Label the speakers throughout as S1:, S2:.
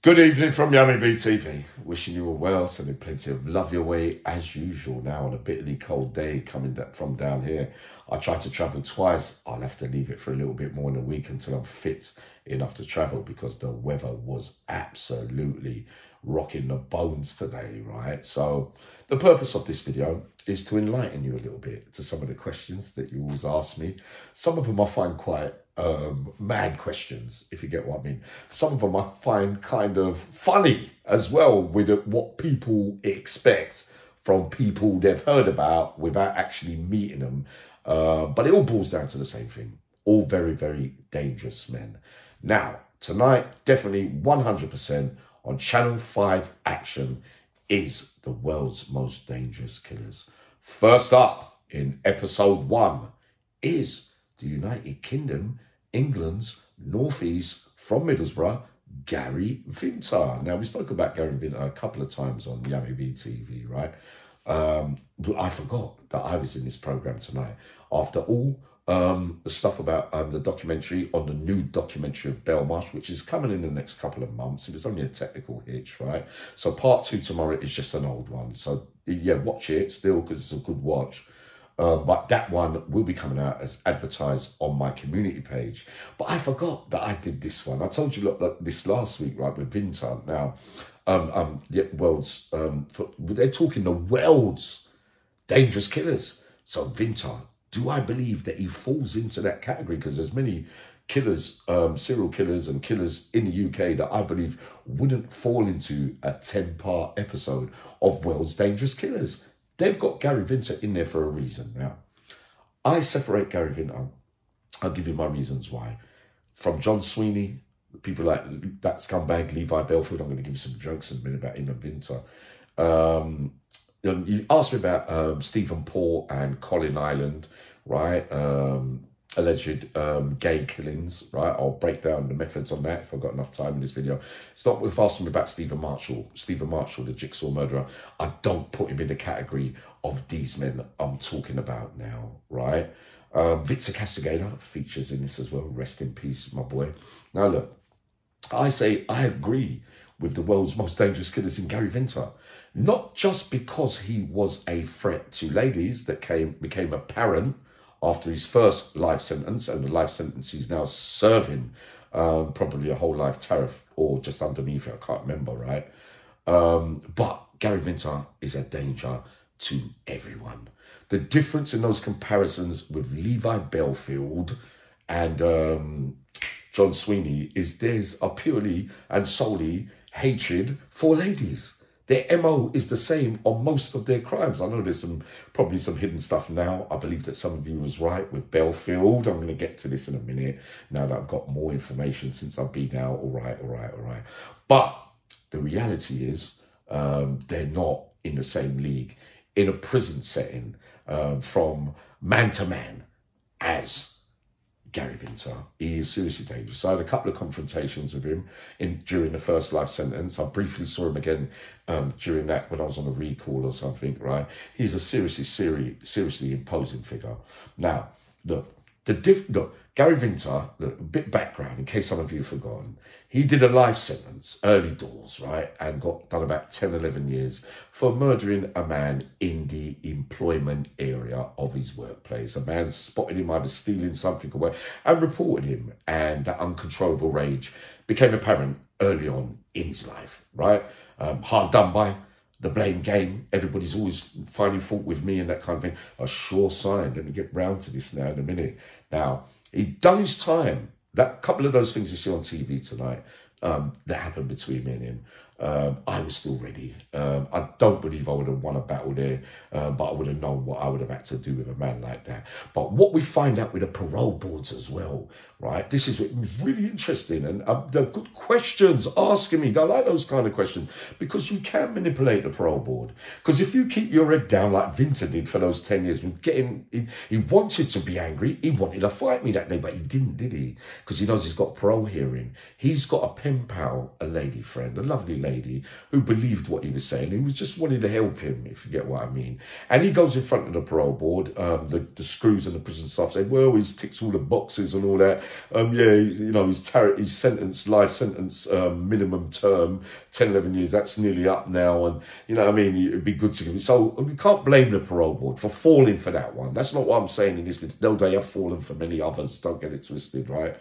S1: Good evening from Yummy B TV. Wishing you all well, sending plenty of love your way as usual. Now on a bitterly cold day coming from down here. I tried to travel twice. I'll have to leave it for a little bit more in a week until I'm fit enough to travel because the weather was absolutely rocking the bones today, right? So the purpose of this video is to enlighten you a little bit to some of the questions that you always ask me. Some of them I find quite mad questions, if you get what I mean. Some of them I find kind of funny as well with what people expect from people they've heard about without actually meeting them. But it all boils down to the same thing. All very, very dangerous men. Now, tonight, definitely 100% on Channel 5 Action is the world's most dangerous killers. First up in episode 1 is the United Kingdom, England's northeast from Middlesbrough, Gary Vinter. Now, we spoke about Gary Vinter a couple of times on Yummy B TV, right? But I forgot that I was in this program tonight. After all the stuff about the documentary, on the new documentary of Belmarsh, which is coming in the next couple of months. It was only a technical hitch, right? So part 2 tomorrow is just an old one. So yeah, watch it still because it's a good watch. But that one will be coming out as advertised on my community page. But I forgot that I did this one. I told you look, this last week, right, with Vinter. Now, the world's, they're talking the world's dangerous killers. So Vinter, do I believe that he falls into that category? Because there's many killers, serial killers and killers in the UK that I believe wouldn't fall into a 10-part episode of World's Dangerous Killers. They've got Gary Vinter in there for a reason. Now, I separate Gary Vinter. I'll give you my reasons why. From John Sweeney, people like that scumbag, Levi Belfield. I'm going to give you some jokes in a minute about him and Vinter. You asked me about Stephen Paul and Colin Island, right? Alleged gay killings, right? I'll break down the methods on that if I've got enough time in this video. It's not worth asking me about Stephen Marshall. Stephen Marshall, the jigsaw murderer. I don't put him in the category of these men I'm talking about now, right? Victor Castigator features in this as well. Rest in peace, my boy. Now look, I say I agree with the world's most dangerous killers in Gary Vinter. Not just because he was a threat to ladies that became apparent after his first life sentence, and the life sentence he's now serving, probably a whole life tariff or just underneath it, I can't remember, right? But Gary Vinter is a danger to everyone. The difference in those comparisons with Levi Belfield and John Sweeney is there's a purely and solely hatred for ladies. Their MO is the same on most of their crimes. I know there's probably some hidden stuff now. I believe that some of you was right with Belfield. I'm going to get to this in a minute now that I've got more information since I've been out. All right. But the reality is they're not in the same league in a prison setting from man to man as Gary Vinter. He is seriously dangerous. So I had a couple of confrontations with him during the first life sentence. I briefly saw him again during that when I was on a recall or something, right? He's a seriously imposing figure. Now, look, Gary Vinter, a bit background in case some of you have forgotten. He did a life sentence, early doors, right? And got done about 10, 11 years for murdering a man in the employment area of his workplace. A man spotted him either stealing something away and reported him. And that uncontrollable rage became apparent early on in his life, right? Hard done by. The blame game. Everybody's always finding fault with me and that kind of thing. A sure sign. Let me get round to this now in a minute. Now, he'd done his time. That couple of those things you see on TV tonight, that happened between me and him. I was still ready. I don't believe I would have won a battle there, but I would have known what I would have had to do with a man like that. But what we find out with the parole boards as well, right? This is really interesting, and they're good questions asking me. I like those kind of questions because you can manipulate the parole board. Because if you keep your head down like Vinter did for those 10 years, he wanted to be angry. He wanted to fight me that day, but he didn't, did he? Because he knows he's got a parole hearing. He's got a pen pal, a lady friend, a lovely lady who believed what he was saying. He was just wanting to help him, if you get what I mean. And he goes in front of the parole board, the screws and the prison staff say, well, he's ticks all the boxes and all that. Yeah, you know, he's sentenced, life sentence, minimum term, 10, 11 years, that's nearly up now. And, you know what I mean, it'd be good to give him. So we can't blame the parole board for falling for that one. That's not what I'm saying in this video. No, they have fallen for many others. Don't get it twisted, right?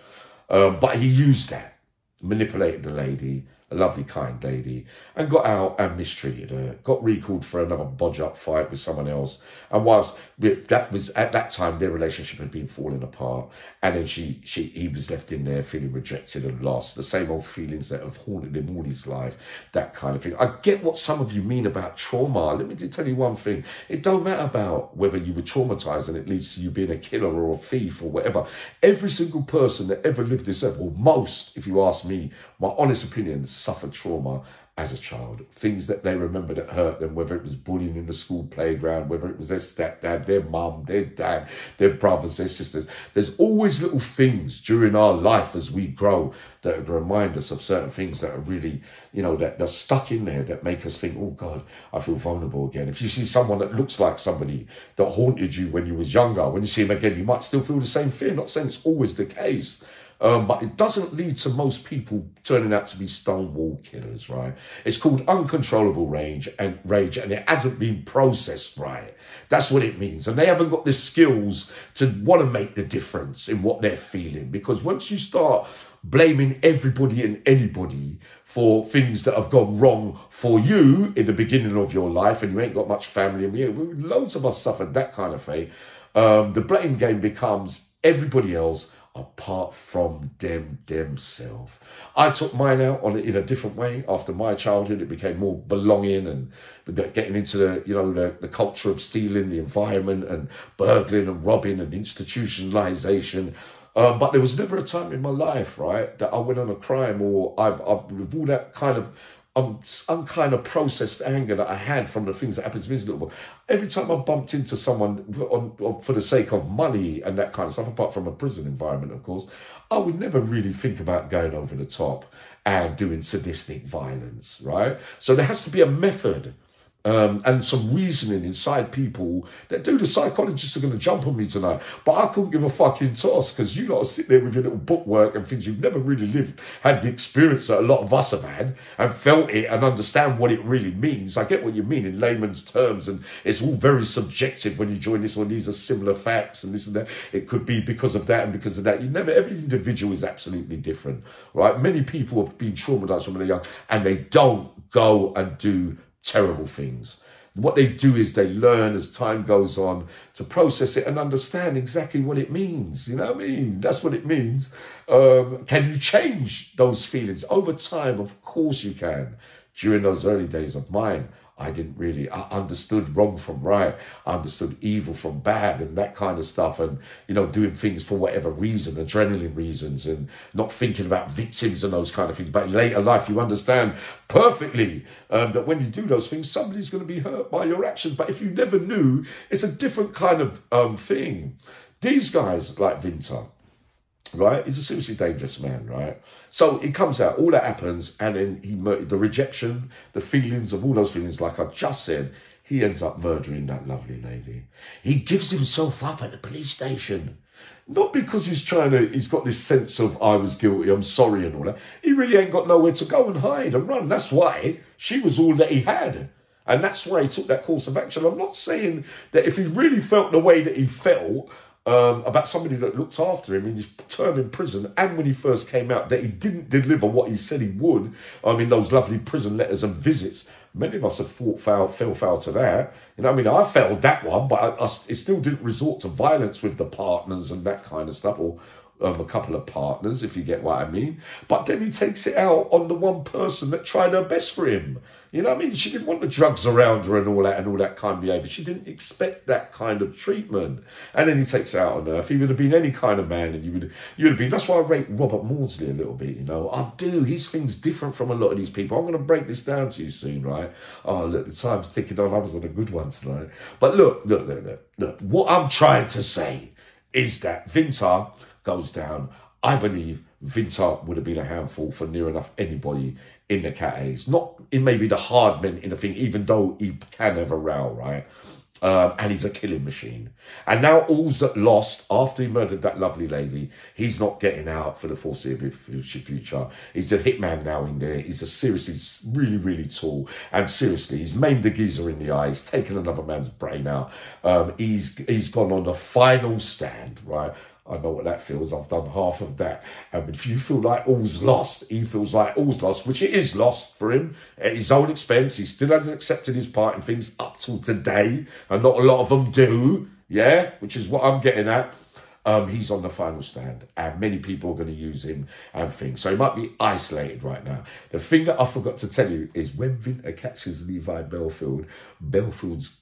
S1: But he used that, manipulated the lady, a lovely, kind lady, and got out and mistreated her, got recalled for another bodge-up fight with someone else. And whilst that was, at that time, their relationship had been falling apart, and then he was left in there feeling rejected and lost, the same old feelings that have haunted him all his life, that kind of thing. I get what some of you mean about trauma. Let me tell you one thing. It don't matter about whether you were traumatized and it leads to you being a killer or a thief or whatever. Every single person that ever lived this earth, or most, if you ask me, my honest opinion, suffered trauma as a child. Things that they remember that hurt them, whether it was bullying in the school playground, whether it was their stepdad, their mum, their dad, their brothers, their sisters. There's always little things during our life as we grow that remind us of certain things that are really, you know, that are stuck in there, that make us think, oh God, I feel vulnerable again. If you see someone that looks like somebody that haunted you when you was younger, when you see him again, you might still feel the same fear. Not saying it's always the case. But it doesn't lead to most people turning out to be stonewall killers, right? It's called uncontrollable rage, and it hasn't been processed right. That's what it means. And they haven't got the skills to want to make the difference in what they're feeling. Because once you start blaming everybody and anybody for things that have gone wrong for you in the beginning of your life, and you ain't got much family, and loads of us suffered that kind of thing, the blame game becomes everybody else apart from themselves. I took mine out in a different way. After my childhood, it became more belonging and getting into the culture of stealing, the environment, and burgling and robbing and institutionalization. But there was never a time in my life, right, that I went on a crime, or I with all that kind of kind of processed anger that I had from the things that happened to me as a little boy. Every time I bumped into someone for the sake of money and that kind of stuff, apart from a prison environment, of course, I would never really think about going over the top and doing sadistic violence, right? So there has to be a method and some reasoning inside people that the psychologists are going to jump on me tonight. But I couldn't give a fucking toss, because you lot are sitting there with your little bookwork and things you've never really had the experience that a lot of us have had and felt it and understand what it really means. I get what you mean in layman's terms, and it's all very subjective when you join this one. These are similar facts and this and that. It could be because of that and because of that. Every individual is absolutely different, right? Many people have been traumatized when they're young and they don't go and do terrible things. What they do is they learn as time goes on to process it and understand exactly what it means. You know what I mean? That's what it means. Can you change those feelings over time? Of course you can. During those early days of mine, I understood wrong from right. I understood evil from bad and that kind of stuff, and, doing things for whatever reason, adrenaline reasons, and not thinking about victims and those kind of things. But in later life, you understand perfectly that when you do those things, somebody's going to be hurt by your actions. But if you never knew, it's a different kind of thing. These guys, like Vinta, right? He's a seriously dangerous man, right? So it comes out, all that happens, and then the rejection, the feelings of all those feelings, like I just said, he ends up murdering that lovely lady. He gives himself up at the police station. Not because he's got this sense of, I was guilty, I'm sorry and all that. He really ain't got nowhere to go and hide and run. That's why she was all that he had. And that's why he took that course of action. I'm not saying that if he really felt the way that he felt, about somebody that looked after him in his term in prison, and when he first came out, that he didn't deliver what he said he would. I mean, those lovely prison letters and visits. Many of us have fell foul to that. I failed that one, but I still didn't resort to violence with the partners and that kind of stuff, or a couple of partners, if you get what I mean. But then he takes it out on the one person that tried her best for him. She didn't want the drugs around her and all that kind of behaviour. She didn't expect that kind of treatment. And then he takes it out on her. If he would have been any kind of man, and you'd have been. That's why I rate Robert Maudsley a little bit, I do. His thing's different from a lot of these people. I'm going to break this down to you soon, right? Oh, look, the time's ticking on. I was on a good one tonight. But look. What I'm trying to say is that Vinta goes down I believe Vinter would have been a handful for near enough anybody in the Cat A's. Not in maybe the hard men in the thing, even though he can have a row, right? And he's a killing machine. And now all's lost after he murdered that lovely lady. He's not getting out for the foreseeable future. He's the hitman now in there. He's seriously really, really tall. And seriously, he's maimed the geezer in the eye. He's taken another man's brain out. He's gone on the final stand, right? I know what that feels. I've done half of that. And if you feel like all's lost, he feels like all's lost, which it is lost for him at his own expense. He still hasn't accepted his part in things up till today. And not a lot of them do. Yeah, which is what I'm getting at. He's on the final stand, and many people are going to use him and things. So he might be isolated right now. The thing that I forgot to tell you is when Vinter catches Levi Bellfield, Bellfield's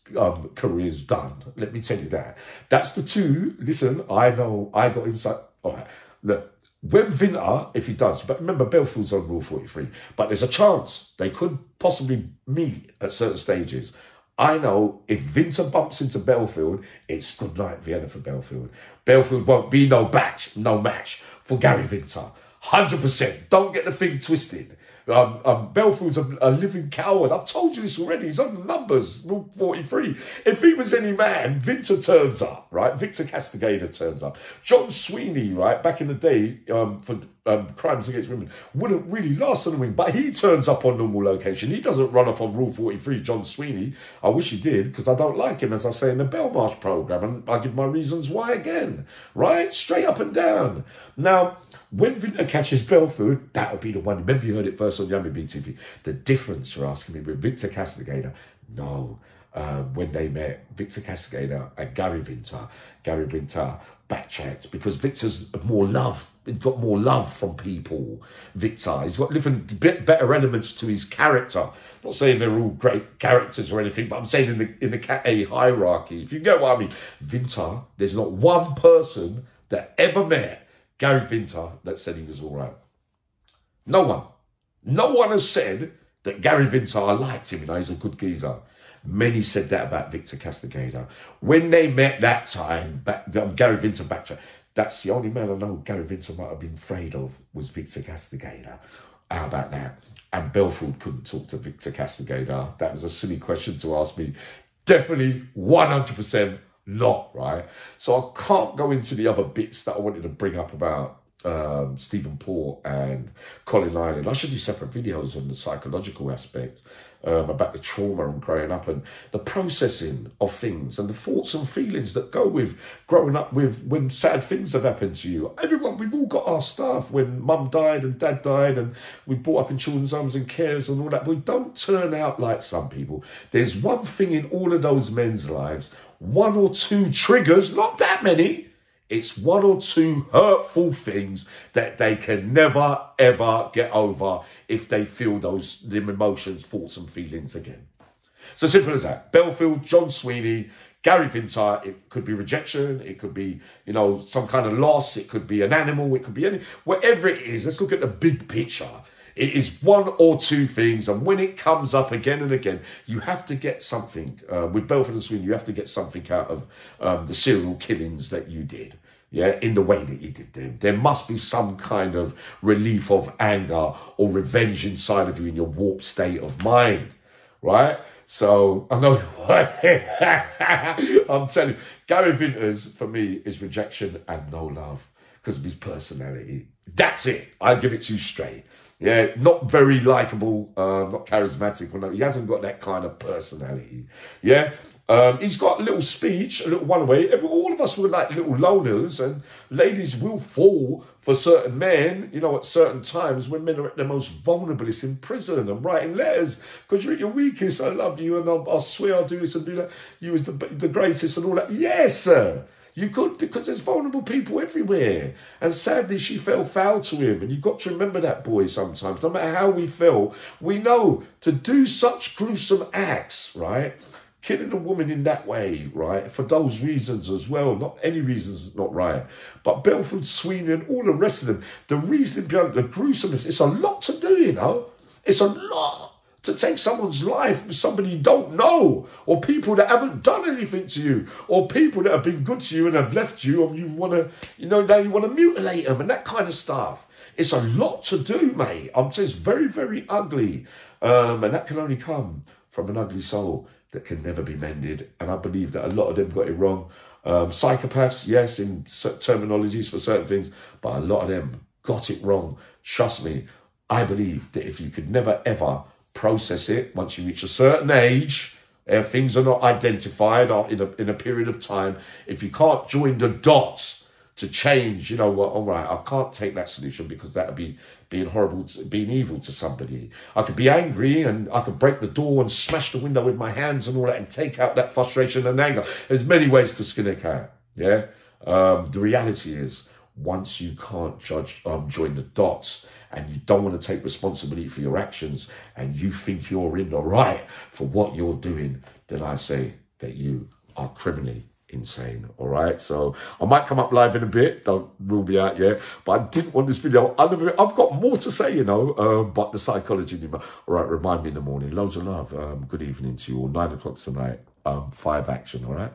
S1: career's done. Let me tell you that. That's the two. Listen, I know I got inside. All right, look. When Vinter, if he does, but remember Bellfield's on Rule 43, but there's a chance they could possibly meet at certain stages. I know if Vinter bumps into Bellfield, it's good night Vienna for Bellfield. Bellfield won't be no match for Gary Vinter. 100%. Don't get the thing twisted. Bellfield's a living coward. I've told you this already. He's on the numbers, Rule 43. If he was any man, Vinter turns up, right? Victor Castigator turns up. John Sweeney, right, back in the day, for crimes against women, wouldn't really last on the wing, but he turns up on normal location. He doesn't run off on Rule 43, John Sweeney. I wish he did, because I don't like him, as I say in the Belmarsh programme, and I give my reasons why again, right? Straight up and down. Now, when Vinter catches Bellfield, that would be the one. Remember you heard it first on Yummy BTV. The difference, you're asking me, with Victor Castigator, no. When they met, Victor Castigator and Gary Vinter backtracked because Victor's more love. He's got more love from people, Victor. He's got different, better elements to his character. I'm not saying they're all great characters or anything, but I'm saying in the Cat A hierarchy, if you get what I mean. Vinter, there's not one person that ever met Gary Vinter that said he was all right. No one. No one has said that Gary Vinter, I liked him, he's a good geezer. Many said that about Victor Castigator. When they met that time, Gary Vinter backtracked. That's the only man I know Gary Vinter might have been afraid of was Victor Castigator. How about that? And Bellfield couldn't talk to Victor Castigator. That was a silly question to ask me. Definitely 100% not, right? So I can't go into the other bits that I wanted to bring up about Stephen Port and Colin Ireland. I should do separate videos on the psychological aspect about the trauma and growing up and the processing of things and the thoughts and feelings that go with growing up with when sad things have happened to you. Everyone, we've all got our stuff. When mum died and dad died and we brought up in children's homes and cares and all that, but we don't turn out like some people. There's one thing in all of those men's lives, one or two triggers, not that many. It's one or two hurtful things that they can never, ever get over if they feel them emotions, thoughts and feelings again. So simple as that. Bellfield, John Sweeney, Gary Vinter, it could be rejection, it could be, some kind of loss, it could be an animal, it could be whatever it is. Let's look at the big picture. It is one or two things, and when it comes up again and again, you have to get something. With Bellfield and Sweeney, you have to get something out of the serial killings that you did. Yeah, in the way that you did them. There must be some kind of relief of anger or revenge inside of you in your warped state of mind, right? So, I know, I'm telling you, Gary Vinter's, for me, is rejection and no love because of his personality. That's it. I give it to you straight. Yeah, not very likeable, not charismatic. He hasn't got that kind of personality. Yeah. He's got a little speech, a little one-way. All of us were like little loners, and ladies will fall for certain men, at certain times when men are at their most vulnerable. It's in prison and writing letters because you're at your weakest. I love you, and I swear I'll do this and do that. You was the greatest and all that. Yes, sir. You could, because there's vulnerable people everywhere. And sadly, she fell foul to him. And you've got to remember that, boy, sometimes. No matter how we feel, we know to do such gruesome acts, right? Killing a woman in that way, right? For those reasons as well. Not any reasons, not right. But Bellfield, Sweeney and all the rest of them, the reasoning behind the gruesomeness, it's a lot to do, It's a lot to take someone's life with somebody you don't know, or people that haven't done anything to you, or people that have been good to you and have left you, and you want to, you know, now you want to mutilate them and that kind of stuff. It's a lot to do, mate. I'm saying it's very, very ugly. And that can only come from an ugly soul that can never be mended. And I believe that a lot of them got it wrong. Psychopaths, yes, in terminologies for certain things, but a lot of them got it wrong. Trust me, I believe that if you could never, ever process it, once you reach a certain age, things are not identified in a period of time. If you can't join the dots to change, you know what, all right, I can't take that solution because that would be being horrible, being evil to somebody. I could be angry and I could break the door and smash the window with my hands and all that and take out that frustration and anger. There's many ways to skin a cat, yeah? The reality is, once you can't join the dots and you don't want to take responsibility for your actions and you think you're in the right for what you're doing, then I say that you are criminally insane. All right, so I might come up live in a bit, don't rule me out yet, but I didn't want this video. I've got more to say, you know, but the psychology. All right, remind me in the morning. Loads of love. Good evening to you all. 9 o'clock tonight. 5 action. All right.